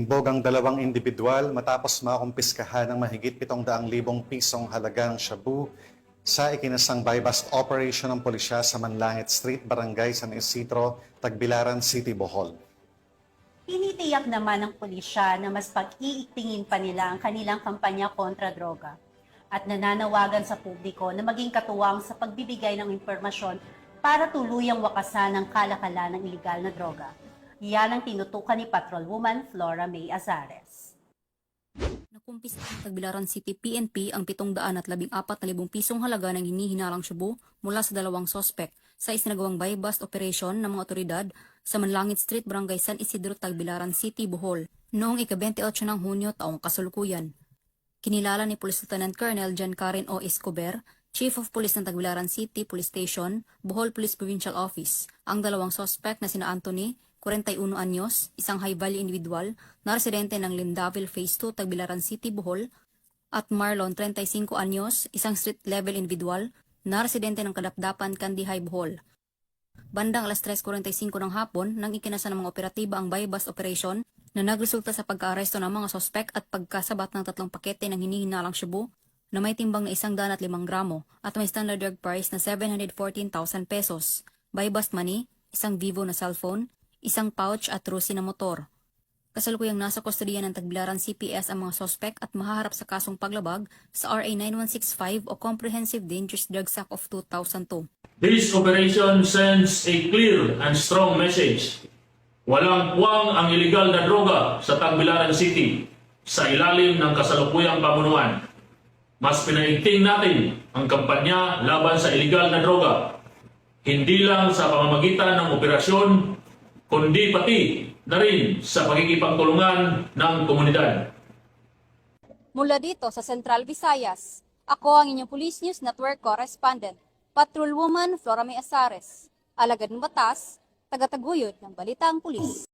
Nalimbog ang dalawang individual matapos makumpiskahan ng mahigit 700,000 pisong halagang shabu sa ikinasang buy-bust operation ng pulisya sa Manlangit Street, Barangay San Isidro, Tagbilaran City, Bohol. Tinitiyak naman ng pulisya na mas pag-iigtingin pa nila ang kanilang kampanya kontra droga at nananawagan sa publiko na maging katuwang sa pagbibigay ng impormasyon para tuluyang wakasan ang kalakalan ng iligal na droga. Yan ang tinutukan ni Patrolwoman Flora May Azares. Nakumpis ng Tagbilaran City PNP ang 714,000 pisong halaga ng hinihinalang shabu mula sa dalawang sospek sa isinagawang buy-bust operation ng mga otoridad sa Manlangit Street, Barangay San Isidro, Tagbilaran City, Bohol noong ika-28 ng Hunyo taong kasalukuyan. Kinilala ni Police Lieutenant Colonel John Karen O. Escobar, Chief of Police ng Tagbilaran City Police Station, Bohol Police Provincial Office, ang dalawang sospek na sina Anthony, 41 anyos, isang high-value individual na residente ng Lindaville Phase 2, Tagbilaran City, Bohol, at Marlon, 35 anyos, isang street-level individual na residente ng Kadapdapan, Kandihay, Bohol. Bandang alas 3:45 ng hapon nang ikinasa ng mga operatiba ang buy-bust operation na nagresulta sa pagka-aresto ng mga sospek at pagkasabat ng 3 pakete ng hinihinalang shabu na may timbang na 105 gramo at may standard drug price na 714,000 pesos, buy-bust money, isang Vivo na cellphone, isang pouch at trusi na motor. Kasalukuyang nasa kustodiya ng Tagbilaran CPS ang mga sospek at mahaharap sa kasong paglabag sa RA 9165 o Comprehensive Dangerous Drugs Act of 2002. This operation sends a clear and strong message. Walang puwang ang iligal na droga sa Tagbilaran City sa ilalim ng kasalukuyang pamunuan. Mas pinaigting natin ang kampanya laban sa iligal na droga, hindi lang sa pamamagitan ng operasyon, kundi pati na rin sa pagkikipagtulungan ng komunidad. Mula dito sa Central Visayas, ako ang inyong Police News Network Correspondent, Patrolwoman Flora May Azares, alagad ng batas, tagataguyod ng Balitang Pulis.